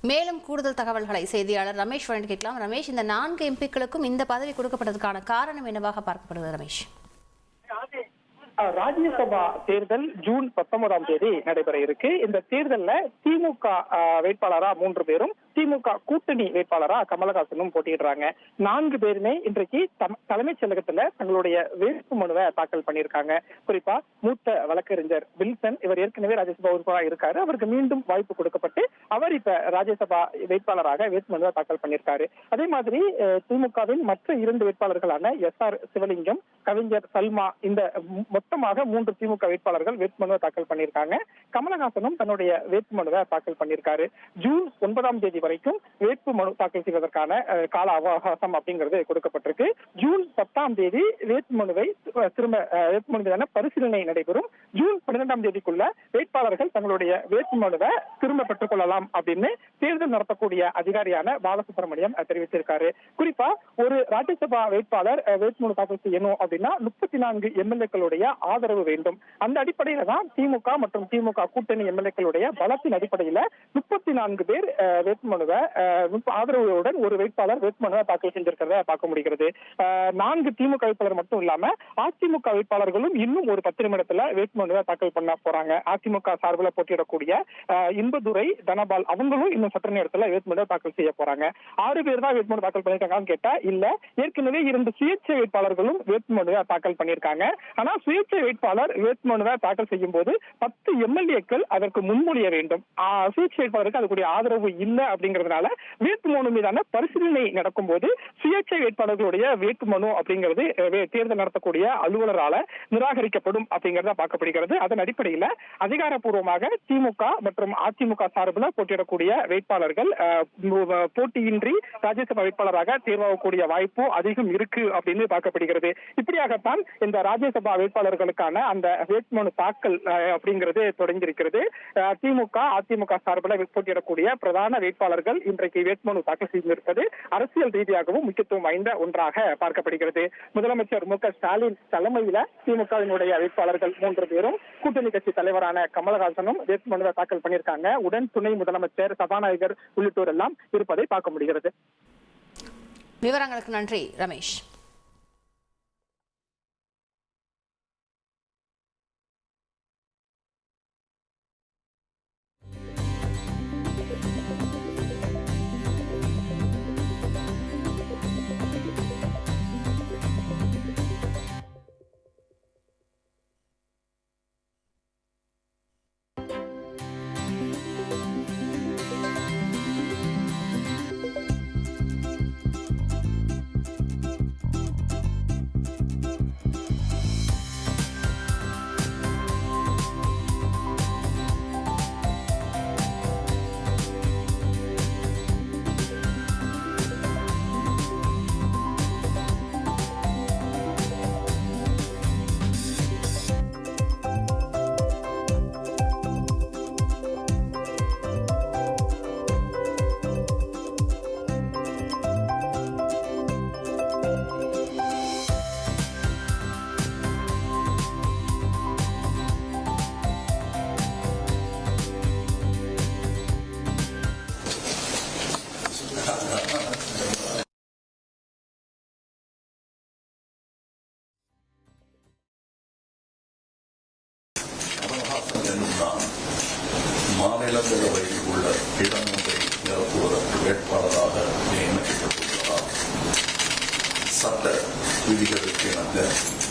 மேலும் கூடுதல் தகவல்களை செய்தியாளர் ரமேஷ் வழங்கி கேட்கலாம். ரமேஷ், இந்த 4 எம்பிக்களுக்கும் இந்த பதவி கொடுக்கப்பட்டதற்கான காரணம் என்னவாக பார்க்கப்படுகிறது? ரமேஷ், ராஜ்யசபா தேர்தல் ஜூன் 19ஆம் தேதி நடைபெற இருக்கு. இந்த தேர்தலில் திமுக வேட்பாளரா 3 பேரும், திமுக கூட்டணி வேட்பாளரா கமலஹாசனும் போட்டியிடுறாங்க. 4 பேருமே இன்றைக்கு தலைமைச் செயலகத்துல தங்களுடைய வேட்பு மனுவை தாக்கல் பண்ணியிருக்காங்க. குறிப்பா மூத்த வழக்கறிஞர் வில்சன், இவர் ஏற்கனவே ராஜ்யசபா உறுப்பினராக இருக்காரு. அவருக்கு மீண்டும் வாய்ப்பு கொடுக்கப்பட்டு அவர் இப்ப ராஜ்யசபா வேட்பாளராக வேட்பு மனுவை தாக்கல் பண்ணியிருக்காரு. அதே மாதிரி திமுகவின் மற்ற 2 வேட்பாளர்களான SR சிவலிங்கம், கவிஞர் சல்மா, இந்த மொத்தமாக 3 திமுக வேட்பாளர்கள் வேட்புமனுவை தாக்கல் பண்ணியிருக்காங்க. கமலஹாசனும் தன்னுடைய வேட்புமனுவை தாக்கல் பண்ணியிருக்காரு. ஜூன் 9ஆம் தேதி வரைக்கும் வேட்புமனு தாக்கல் செய்வதற்கான கால அவகாசம் அப்படிங்கிறது கொடுக்கப்பட்டிருக்கு. ஜூன் 10ஆம் தேதி வேட்புமனுவை வேட்புமனு பரிசீலனை நடைபெறும். ஜூன் 12ஆம் தேதிக்குள்ள வேட்பாளர்கள் தங்களுடைய வேட்புமனுவை திரும்ப பெற்றுக் கொள்ளலாம் அப்படின்னு தேர்தல் நடத்தக்கூடிய அதிகாரியான பாலசுப்ரமணியம் தெரிவித்திருக்காரு. குறிப்பா ஒரு ராஜ்யசபா வேட்பாளர் வேட்புமனு தாக்கல் செய்யணும் அப்படின்னா 34 எம்எல்ஏக்களுடைய ஆதரவு வேண்டும். அந்த அடிப்படையில தான் திமுக மற்றும் திமுக கூட்டணி எம்எல்ஏக்களுடைய பலத்தின் அடிப்படையில 34 பேர் வேட்புமனுவை ஆதரவுடன் ஒரு வேட்பாளர் வேட்புமனுவை தாக்கல் செஞ்சிருக்கிறத பார்க்க முடிகிறது. 4 திமுக வேட்பாளர் மட்டும் இல்லாம அதிமுக வேட்பாளர்களும் இன்னும் ஒரு 10 நிமிடத்துல வேட்புமனுவை தாக்கல் பண்ண போறாங்க. அதிமுக சார்பில் போட்டியிடக்கூடிய இன்பதுரை, தனபால் அவங்களும் இன்னும் சற்று நேரத்துல வேட்புமனுவை தாக்கல் செய்ய போறாங்க. 6 பேர் தான் வேட்புமனு தாக்கல் பண்ணிருக்காங்கன்னு கேட்டா இல்ல, ஏற்கனவே 2 சுயேட்சை வேட்பாளர்களும் வேட்புமனுவை தாக்கல் பண்ணியிருக்காங்க. ஆனா சுயேட்சை வேட்பாளர் வேட்புமனுவை தாக்கல் செய்யும் போது 10 எம்எல்ஏக்கள் அதற்கு முன்மொழிய வேண்டும். சுயேட்சை வேட்பாளருக்கு அதுக்குரிய ஆதரவு இல்லை அப்படிங்கிறதுனால வேட்புமனு மீதான பரிசீலனை நடக்கும் போது சுயேட்சை வேட்பாளர்களுடைய வேட்புமனு அப்படிங்கிறது தேர்தல் நடத்தக்கூடிய அலுவலரால நிராகரிக்கப்படும் அப்படிங்கிறத பார்க்கப்படுகிறது. அதன் அடிப்படையில் அதிகாரப்பூர்வமாக திமுக மற்றும் அதிமுக சார்பில் போட்டியிடக்கூடிய வேட்பாளர்கள் போட்டியின்றி ராஜ்யசபா வேட்பாளராக தேர்வாகக்கூடிய வாய்ப்பு அதிகம் இருக்கு அப்படின்னு பார்க்கப்படுகிறது. இப்படியாகத்தான் இந்த ராஜ்யசபா வேட்பாளர்களுக்கான அந்த வேட்புமனு தாக்கல் அப்படிங்கிறது தொடங்கியிருக்கிறது. திமுக அதிமுக சார்பில் போட்டியிடக்கூடிய பிரதான வேட்பாளர்கள் இன்றைக்கு வேட்புமனு தாக்கல் செய்திருப்பது அரசியல் ரீதியாகவும் முக்கியத்துவம் வாய்ந்த ஒன்றாக பார்க்கப்படுகிறது. முதலமைச்சர் மு க ஸ்டாலின் தலைமையில திமுகவினுடைய வேட்பாளர்கள் 3 பேரும், கூட்டணி கட்சி தலைவரான கமலஹாசனும் வேட்புமனுவை தாக்கல் பண்ணியிருக்காங்க. உடன் துணை முதலமைச்சர், சபாநாயகர் உள்ளிட்டோர் எல்லாம் இருப்பதை பார்க்க முடிகிறது. விவரங்களுக்கு நன்றி ரமேஷ். மாநிலங்களவையில் உள்ள இடம் ஒன்றை நிரப்புவதற்கு வேட்பாளராக நியமிக்கப்பட்டுள்ளார். சட்ட விதிகளுக்கு இணங்க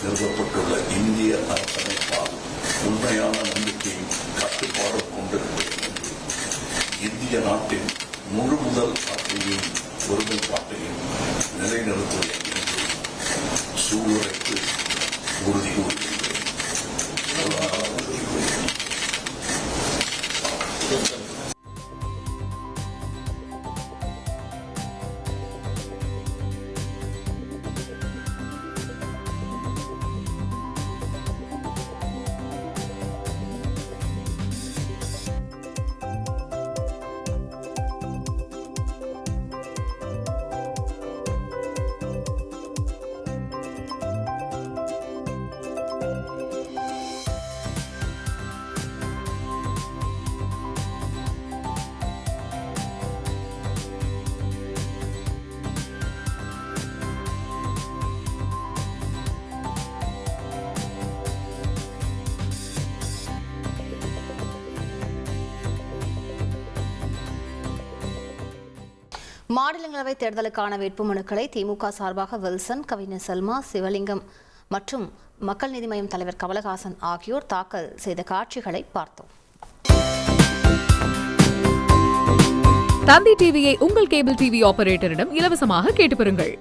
நிறுவப்பட்டுள்ள இந்திய அரசமைப்பால் உண்மையான நம்பிக்கையும் கட்டுப்பாடும் கொண்டிருக்கிறது. இந்திய நாட்டின் முழு முதல் ஆட்சியையும் ஒருமைப்பாட்டையும் நிலைநிறுத்துவதை சூழலுக்கு உறுதி கூறுகிறது. மாநிலங்களவை தேர்தலுக்கான வேட்புமனுக்களை திமுக சார்பாக வில்சன், கவிஞர் செல்மா, சிவலிங்கம் மற்றும் மக்கள் நீதி மய்யம் தலைவர் கமலஹாசன் ஆகியோர் தாக்கல் செய்த காட்சிகளை பார்த்தோம். தந்தி டிவியை உங்கள் கேபிள் டிவி ஆபரேட்டரிடம் இலவசமாக கேட்டு பெறுங்கள்.